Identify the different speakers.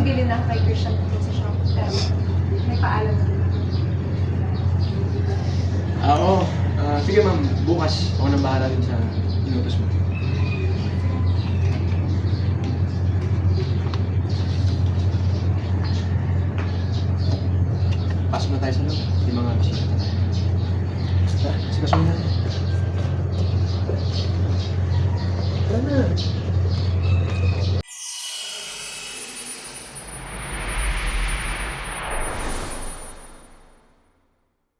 Speaker 1: bibili na kay Christian dito sa shop. Pero may paalam na rin.
Speaker 2: Oo. Sige ma'am, bukas ako nang bahala rin sa inutos mo. Pasok na tayo sa loob.